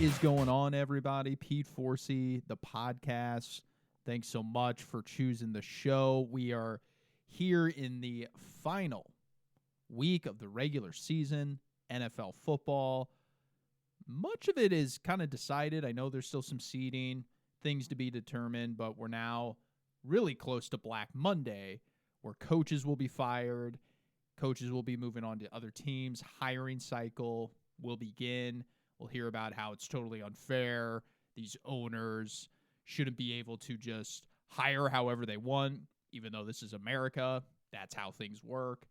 is going on, everybody? Pete Forsey, the podcast. Thanks so much for choosing the show. We are here in the final week of the regular season, NFL football. Much of it is kind of decided. I know there's still some seeding, things to be determined, but we're now really close to Black Monday, where coaches will be fired, coaches will be moving on to other teams, hiring cycle will begin. We'll hear about how it's totally unfair. These owners shouldn't be able to just hire however they want, even though this is America. That's how things work.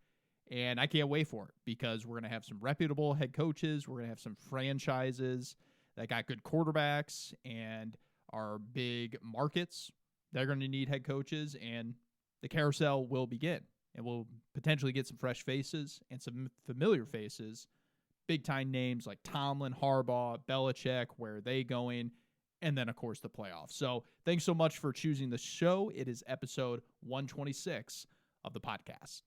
And I can't wait for it because we're going to have some reputable head coaches. We're going to have some franchises that got good quarterbacks and are big markets. They're going to need head coaches, and the carousel will begin. And we'll potentially get some fresh faces and some familiar faces. Big-time names like Tomlin, Harbaugh, Belichick, where are they going? And then, of course, the playoffs. So thanks so much for choosing the show. It is episode 126 of the podcast.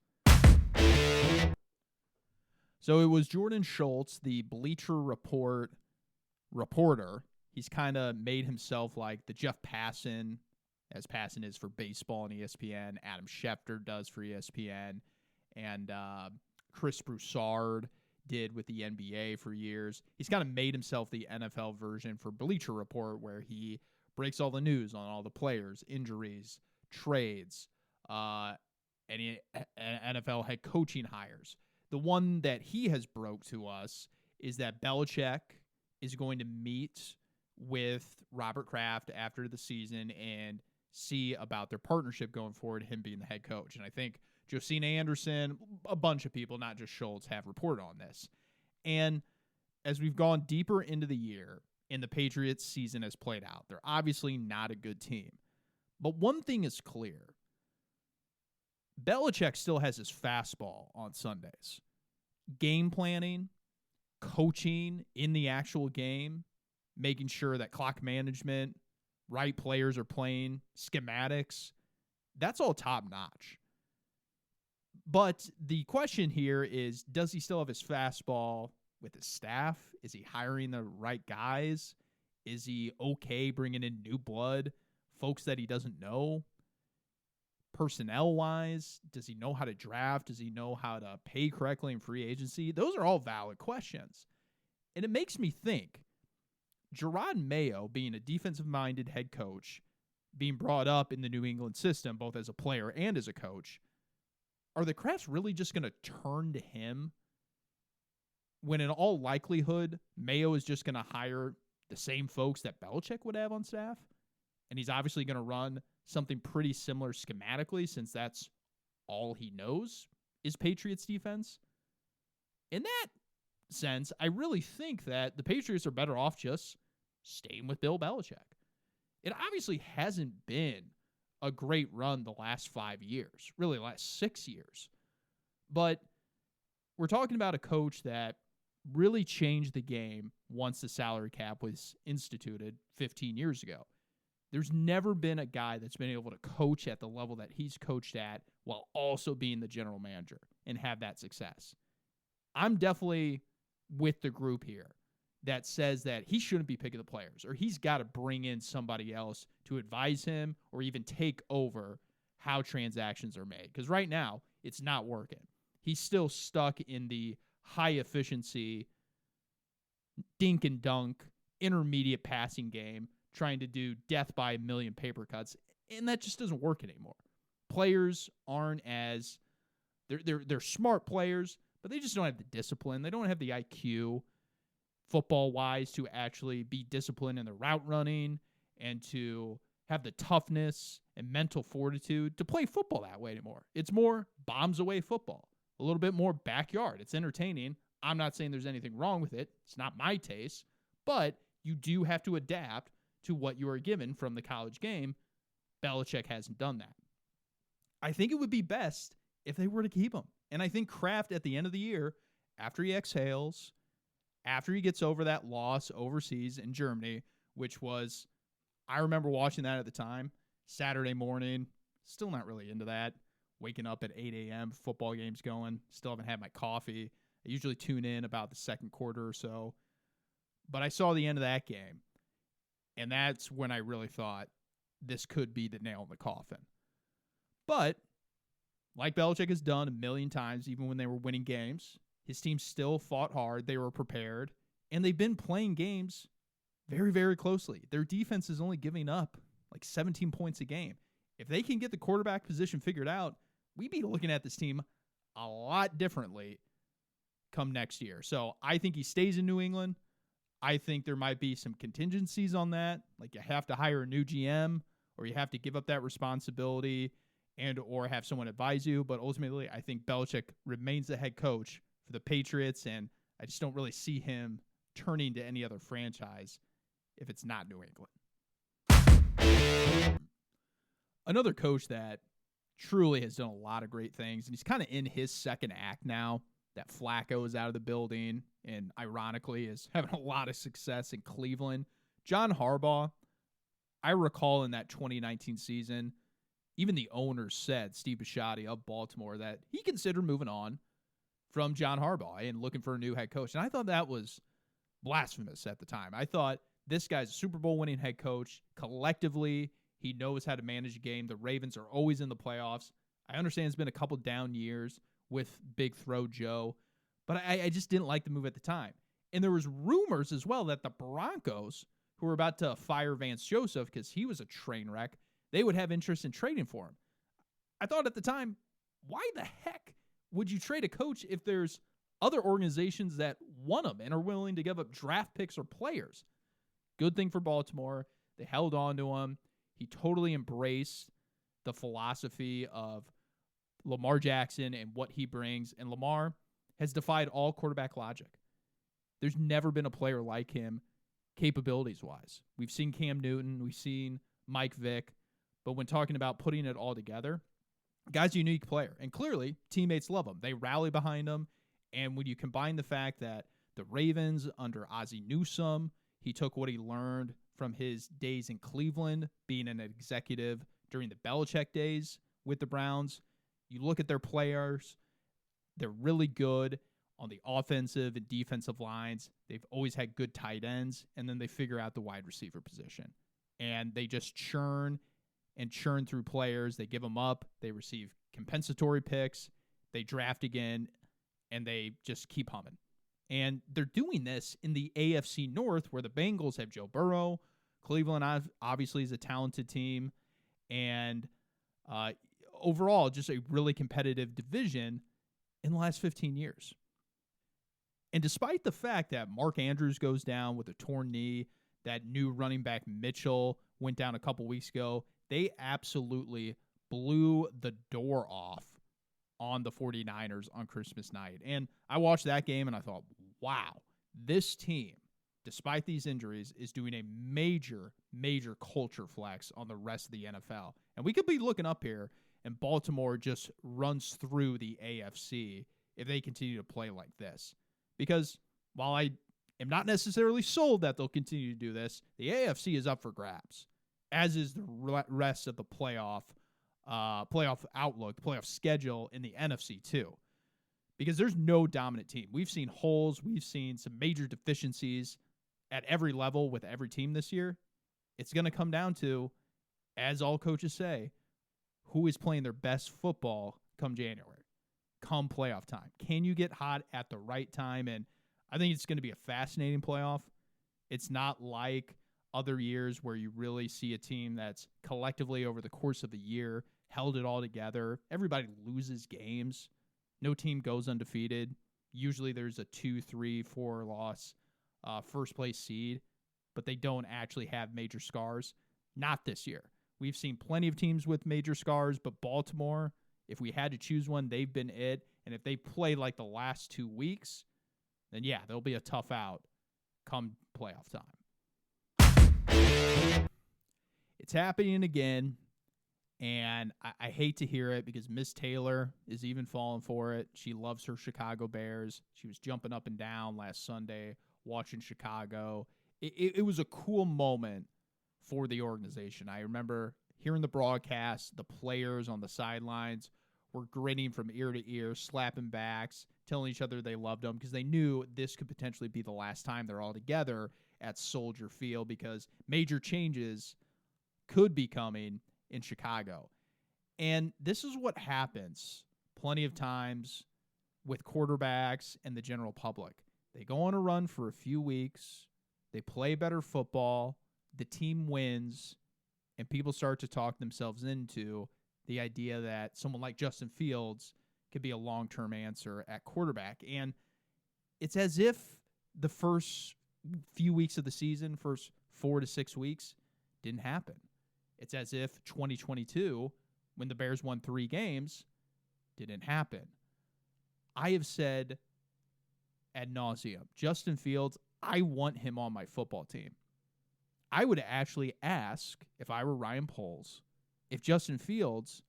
So it was Jordan Schultz, the Bleacher Report reporter. He's kind of made himself like the Jeff Passan, as Passan is for baseball and ESPN. Adam Schefter does for ESPN. And Chris Broussard did with the NBA for years. He's kind of made himself the NFL version for Bleacher Report, where he breaks all the news on all the players, injuries, trades, any NFL head coaching hires. The one that he has broke to us is that Belichick is going to meet with Robert Kraft after the season and see about their partnership going forward, him being the head coach. And I think Josina Anderson, a bunch of people, not just Schultz, have reported on this. And as we've gone deeper into the year and the Patriots season has played out, they're obviously not a good team. But one thing is clear. Belichick still has his fastball on Sundays. Game planning, coaching in the actual game, making sure that clock management, right players are playing, schematics, that's all top notch. But the question here is, does he still have his fastball with his staff? Is he hiring the right guys? Is he okay bringing in new blood, folks that he doesn't know? Personnel-wise, does he know how to draft? Does he know how to pay correctly in free agency? Those are all valid questions. And it makes me think, Gerard Mayo, being a defensive-minded head coach, being brought up in the New England system, both as a player and as a coach, are the Crafts really just going to turn to him when in all likelihood Mayo is just going to hire the same folks that Belichick would have on staff? And he's obviously going to run something pretty similar schematically, since that's all he knows is Patriots defense. In that sense, I really think that the Patriots are better off just staying with Bill Belichick. It obviously hasn't been a great run the last 5 years, really the last 6 years. But we're talking about a coach that really changed the game once the salary cap was instituted 15 years ago. There's never been a guy that's been able to coach at the level that he's coached at while also being the general manager and have that success. I'm definitely with the group here that says that he shouldn't be picking the players, or he's got to bring in somebody else to advise him or even take over how transactions are made. Because right now, it's not working. He's still stuck in the high efficiency, dink and dunk, intermediate passing game, trying to do death by a million paper cuts, and that just doesn't work anymore. Players aren't as they're smart players, but they just don't have the discipline. They don't have the IQ football-wise to actually be disciplined in the route running and to have the toughness and mental fortitude to play football that way anymore. It's more bombs away football, a little bit more backyard. It's entertaining. I'm not saying there's anything wrong with it. It's not my taste, but you do have to adapt to what you are given from the college game. Belichick hasn't done that. I think it would be best if they were to keep him. And I think Kraft at the end of the year, after he exhales, after he gets over that loss overseas in Germany, which was, I remember watching that at the time, Saturday morning, still not really into that. Waking up at 8 a.m., football games going, still haven't had my coffee. I usually tune in about the second quarter or so. But I saw the end of that game, and that's when I really thought this could be the nail in the coffin. But, like Belichick has done a million times, even when they were winning games, his team still fought hard. They were prepared, and they've been playing games very, very closely. Their defense is only giving up like 17 points a game. If they can get the quarterback position figured out, we'd be looking at this team a lot differently come next year. So I think he stays in New England. I think there might be some contingencies on that. Like you have to hire a new GM, or you have to give up that responsibility and or have someone advise you. But ultimately, I think Belichick remains the head coach for the Patriots, and I just don't really see him turning to any other franchise if it's not New England. Another coach that truly has done a lot of great things, and he's kind of in his second act now that Flacco is out of the building and ironically is having a lot of success in Cleveland. John Harbaugh, I recall in that 2019 season, even the owner said, Steve Bisciotti of Baltimore, that he considered moving on from John Harbaugh and looking for a new head coach. And I thought that was blasphemous at the time. I thought this guy's a Super Bowl winning head coach. Collectively, he knows how to manage a game. The Ravens are always in the playoffs. I understand it's been a couple down years with Big Throw Joe, but I just didn't like the move at the time. And there was rumors as well that the Broncos, who were about to fire Vance Joseph because he was a train wreck, they would have interest in trading for him. I thought at the time, why the heck would you trade a coach if there's other organizations that want him and are willing to give up draft picks or players? Good thing for Baltimore. They held on to him. He totally embraced the philosophy of Lamar Jackson and what he brings. And Lamar has defied all quarterback logic. There's never been a player like him capabilities-wise. We've seen Cam Newton. We've seen Mike Vick. But when talking about putting it all together, the guy's a unique player. And clearly, teammates love him. They rally behind him. And when you combine the fact that the Ravens under Ozzie Newsome, he took what he learned from his days in Cleveland, being an executive during the Belichick days with the Browns. You look at their players, they're really good on the offensive and defensive lines. They've always had good tight ends, and then they figure out the wide receiver position. And they just churn and churn through players. They give them up. They receive compensatory picks. They draft again, and they just keep humming. And they're doing this in the AFC North, where the Bengals have Joe Burrow. Cleveland obviously is a talented team. And overall, just a really competitive division in the last 15 years. And despite the fact that Mark Andrews goes down with a torn knee, that new running back Mitchell went down a couple weeks ago, they absolutely blew the door off on the 49ers on Christmas night. And I watched that game and I thought, wow, this team, despite these injuries, is doing a major, major culture flex on the rest of the NFL. And we could be looking up here and Baltimore just runs through the AFC if they continue to play like this. Because while I am not necessarily sold that they'll continue to do this, the AFC is up for grabs, as is the rest of the playoff outlook, playoff schedule in the NFC too. Because there's no dominant team. We've seen holes. We've seen some major deficiencies at every level with every team this year. It's going to come down to, as all coaches say, who is playing their best football come January, come playoff time. Can you get hot at the right time? And I think it's going to be a fascinating playoff. It's not like other years where you really see a team that's collectively over the course of the year held it all together. Everybody loses games. No team goes undefeated. Usually there's a 2, 3, 4 loss first place seed, but they don't actually have major scars. Not this year. We've seen plenty of teams with major scars, but Baltimore, if we had to choose one, they've been it. And if they play like the last 2 weeks, then yeah, they'll be a tough out come playoff time. It's happening again, and I hate to hear it because Miss Taylor is even falling for it. She loves her Chicago Bears. She was jumping up and down last Sunday watching Chicago. It was a cool moment for the organization. I remember hearing the broadcast, the players on the sidelines were grinning from ear to ear, slapping backs, telling each other they loved them because they knew this could potentially be the last time they're all together at Soldier Field because major changes could be coming in Chicago. And this is what happens plenty of times with quarterbacks and the general public. They go on a run for a few weeks, they play better football, the team wins, and people start to talk themselves into the idea that someone like Justin Fields could be a long-term answer at quarterback. And it's as if the first few weeks of the season, first 4 to 6 weeks, didn't happen. It's as if 2022, when the Bears won 3 games, didn't happen. I have said ad nauseum, Justin Fields, I want him on my football team. I would actually ask, if I were Ryan Poles, if Justin Fields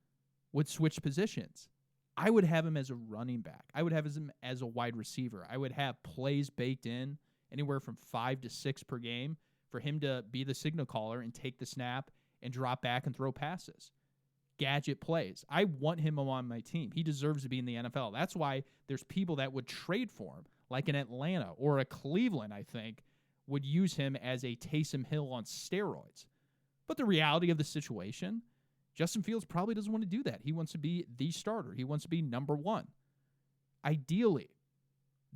would switch positions. I would have him as a running back. I would have him as a wide receiver. I would have plays baked in, anywhere from 5 to 6 per game, for him to be the signal caller and take the snap and drop back and throw passes. Gadget plays. I want him on my team. He deserves to be in the NFL. That's why there's people that would trade for him, like in Atlanta or a Cleveland, I think, would use him as a Taysom Hill on steroids. But the reality of the situation, Justin Fields probably doesn't want to do that. He wants to be the starter. He wants to be number 1. Ideally,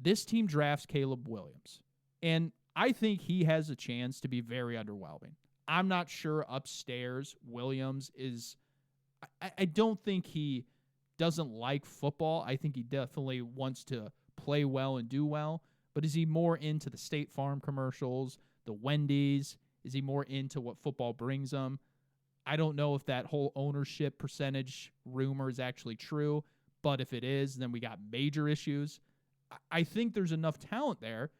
this team drafts Caleb Williams, and I think he has a chance to be very underwhelming. I'm not sure upstairs Williams is... I don't think he doesn't like football. I think he definitely wants to play well and do well. But is he more into the State Farm commercials, the Wendy's? Is he more into what football brings him? I don't know if that whole ownership percentage rumor is actually true. But if it is, then we got major issues. I think there's enough talent there.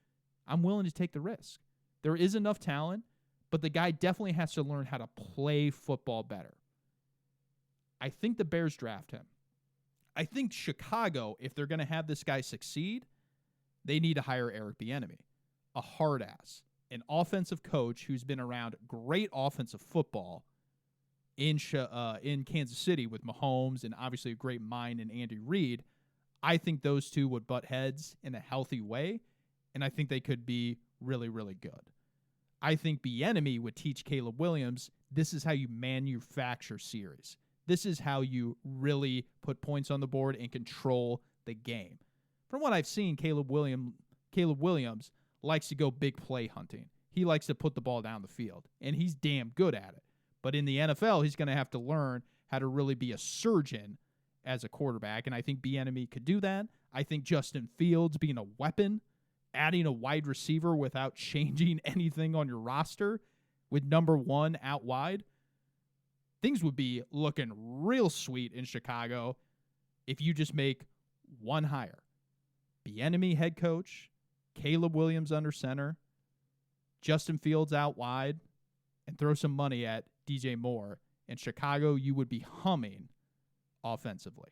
I'm willing to take the risk. There is enough talent, but the guy definitely has to learn how to play football better. I think the Bears draft him. I think Chicago, if they're going to have this guy succeed, they need to hire Eric Bieniemy, a hard ass, an offensive coach who's been around great offensive football in Kansas City with Mahomes and obviously a great mind in Andy Reid. I think those two would butt heads in a healthy way, and I think they could be really, really good. I think Bieniemy would teach Caleb Williams, this is how you manufacture series. This is how you really put points on the board and control the game. From what I've seen, Caleb Williams likes to go big play hunting. He likes to put the ball down the field, and he's damn good at it. But in the NFL, he's going to have to learn how to really be a surgeon as a quarterback, and I think Bieniemy could do that. I think Justin Fields being a weapon, adding a wide receiver without changing anything on your roster with number 1 out wide, things would be looking real sweet in Chicago if you just make one hire. Bieniemy head coach, Caleb Williams under center, Justin Fields out wide, and throw some money at DJ Moore. In Chicago, you would be humming offensively.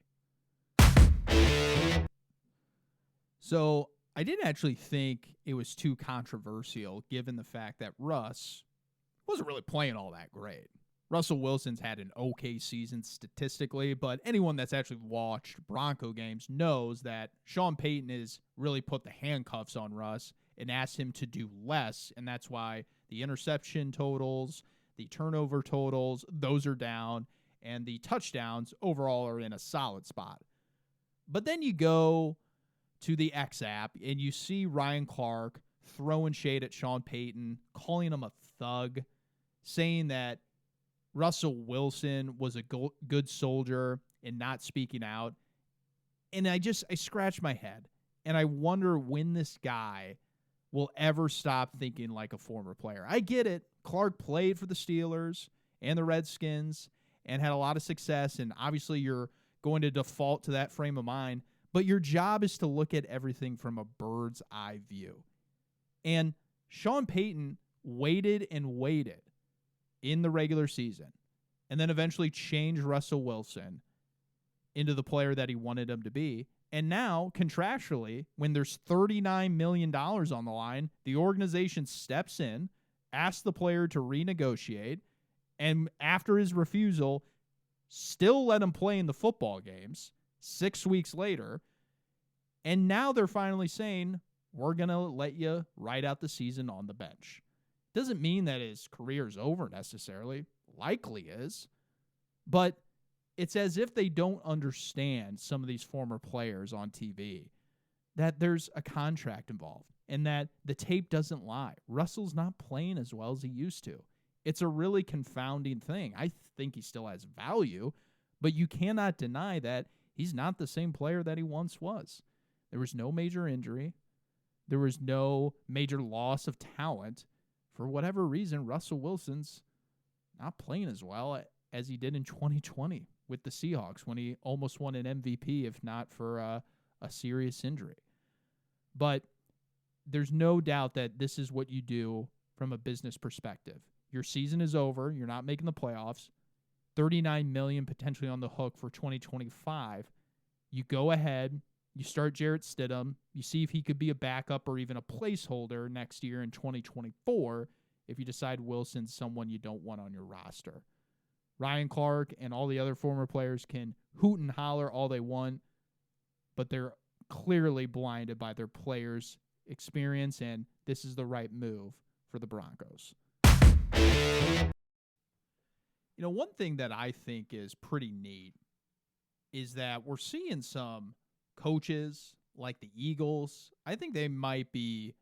So I didn't actually think it was too controversial given the fact that Russ wasn't really playing all that great. Russell Wilson's had an okay season statistically, but anyone that's actually watched Bronco games knows that Sean Payton has really put the handcuffs on Russ and asked him to do less, and that's why the interception totals, the turnover totals, those are down, and the touchdowns overall are in a solid spot. But then you go to the X app, and you see Ryan Clark throwing shade at Sean Payton, calling him a thug, saying that Russell Wilson was a good soldier and not speaking out. And I scratch my head, and I wonder when this guy will ever stop thinking like a former player. I get it. Clark played for the Steelers and the Redskins and had a lot of success, and obviously you're going to default to that frame of mind, but your job is to look at everything from a bird's eye view. And Sean Payton waited and waited in the regular season, and then eventually changed Russell Wilson into the player that he wanted him to be. And now, contractually, when there's $39 million on the line, the organization steps in, asks the player to renegotiate, and after his refusal, still let him play in the football games, 6 weeks later. And now they're finally saying, we're going to let you ride out the season on the bench. Doesn't mean that his career is over necessarily. Likely is. But it's as if they don't understand, some of these former players on TV, that there's a contract involved and that the tape doesn't lie. Russell's not playing as well as he used to. It's a really confounding thing. I think he still has value, but you cannot deny that he's not the same player that he once was. There was no major injury. There was no major loss of talent. For whatever reason, Russell Wilson's not playing as well as he did in 2020 with the Seahawks when he almost won an MVP, if not for a serious injury. But there's no doubt that this is what you do from a business perspective. Your season is over. You're not making the playoffs. $39 million potentially on the hook for 2025. You go ahead. You start Jarrett Stidham. You see if he could be a backup or even a placeholder next year in 2024 if you decide Wilson's someone you don't want on your roster. Ryan Clark and all the other former players can hoot and holler all they want, but they're clearly blinded by their players' experience, and this is the right move for the Broncos. You know, one thing that I think is pretty neat is that we're seeing some coaches like the Eagles. I think they might be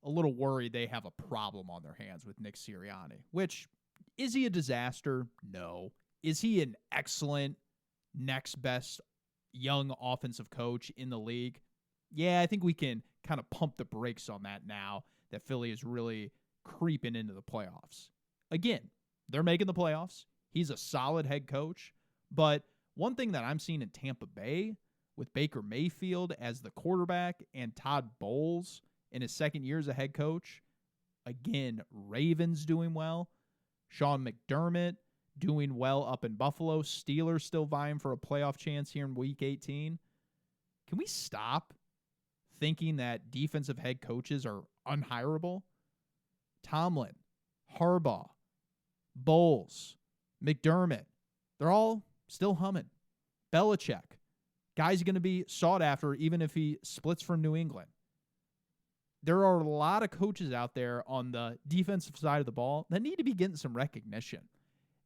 a little worried they have a problem on their hands with Nick Sirrianni, which, is he a disaster? No. Is he an excellent next best young offensive coach in the league? Yeah, I think we can kind of pump the brakes on that now that Philly is really creeping into the playoffs. Again, they're making the playoffs. He's a solid head coach. But one thing that I'm seeing in Tampa Bay with Baker Mayfield as the quarterback and Todd Bowles in his second year as a head coach, again, Ravens doing well, Sean McDermott doing well up in Buffalo, Steelers still vying for a playoff chance here in Week 18. Can we stop thinking that defensive head coaches are unhireable? Tomlin, Harbaugh, Bowles, McDermott, they're all still humming. Belichick, guy's going to be sought after even if he splits from New England. There are a lot of coaches out there on the defensive side of the ball that need to be getting some recognition.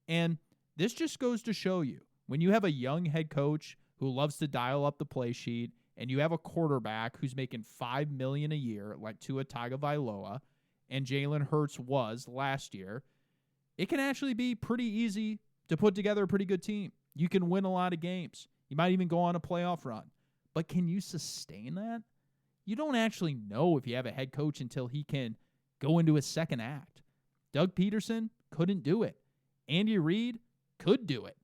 And this just goes to show you, when you have a young head coach who loves to dial up the play sheet and you have a quarterback who's making $5 million a year like Tua Tagovailoa and Jalen Hurts was last year, it can actually be pretty easy to put together a pretty good team. You can win a lot of games. You might even go on a playoff run. But can you sustain that? You don't actually know if you have a head coach until he can go into his second act. Doug Peterson couldn't do it. Andy Reid could do it.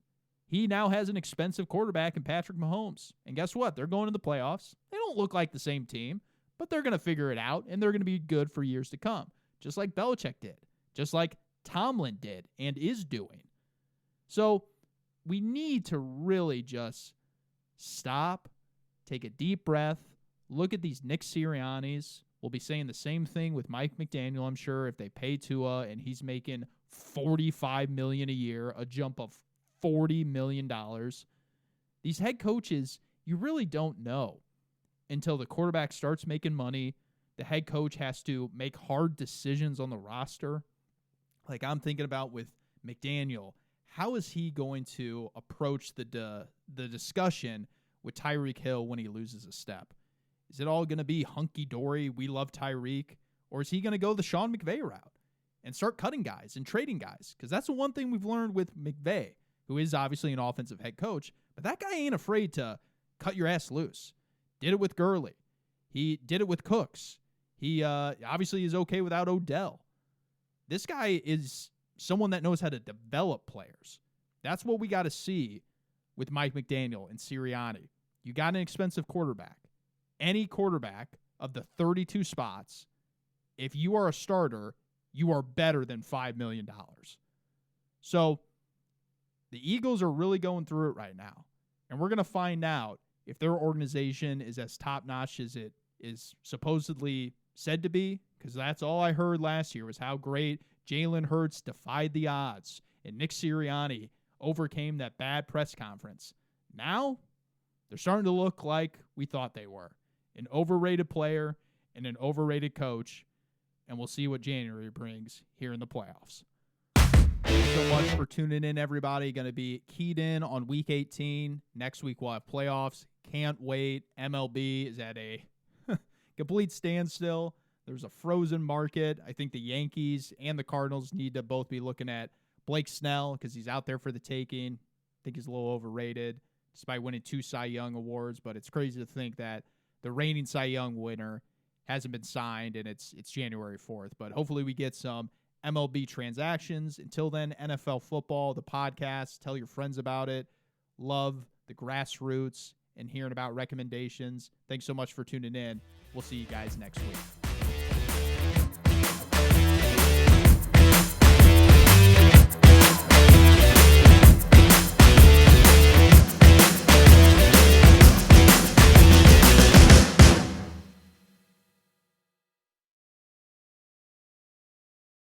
He now has an expensive quarterback in Patrick Mahomes. And guess what? They're going to the playoffs. They don't look like the same team, but they're going to figure it out, and they're going to be good for years to come, just like Belichick did, just like Tomlin did and is doing. So we need to really just stop, take a deep breath, look at these Nick Siriannis. We'll be saying the same thing with Mike McDaniel, I'm sure, if they pay Tua and he's making $45 million a year, a jump of $40 million. These head coaches, you really don't know until the quarterback starts making money. The head coach has to make hard decisions on the roster. Like I'm thinking about with McDaniel, how is he going to approach the discussion with Tyreek Hill when he loses a step? Is it all going to be hunky-dory, we love Tyreek? Or is he going to go the Sean McVay route and start cutting guys and trading guys? Because that's the one thing we've learned with McVay, who is obviously an offensive head coach, but that guy ain't afraid to cut your ass loose. Did it with Gurley. He did it with Cooks. He obviously is okay without Odell. This guy is someone that knows how to develop players. That's what we got to see with Mike McDaniel and Sirianni. You got an expensive quarterback. Any quarterback of the 32 spots, if you are a starter, you are better than $5 million. So the Eagles are really going through it right now. And we're going to find out if their organization is as top-notch as it is supposedly said to be, because that's all I heard last year was how great Jalen Hurts defied the odds and Nick Sirianni overcame that bad press conference. Now, They're starting to look like we thought they were. An overrated player and an overrated coach, and we'll see what January brings here in the playoffs. Thanks so much for tuning in, everybody. Going to be keyed in on Week 18. Next week we'll have playoffs. Can't wait. MLB is at a complete standstill. There's a frozen market. I think the Yankees and the Cardinals need to both be looking at Blake Snell because he's out there for the taking. I think he's a little overrated despite winning 2 Cy Young awards, but it's crazy to think that the reigning Cy Young winner hasn't been signed, and it's January 4th. But hopefully we get some MLB transactions. Until then, NFL football, the podcast, tell your friends about it. Love the grassroots and hearing about recommendations. Thanks so much for tuning in. We'll see you guys next week.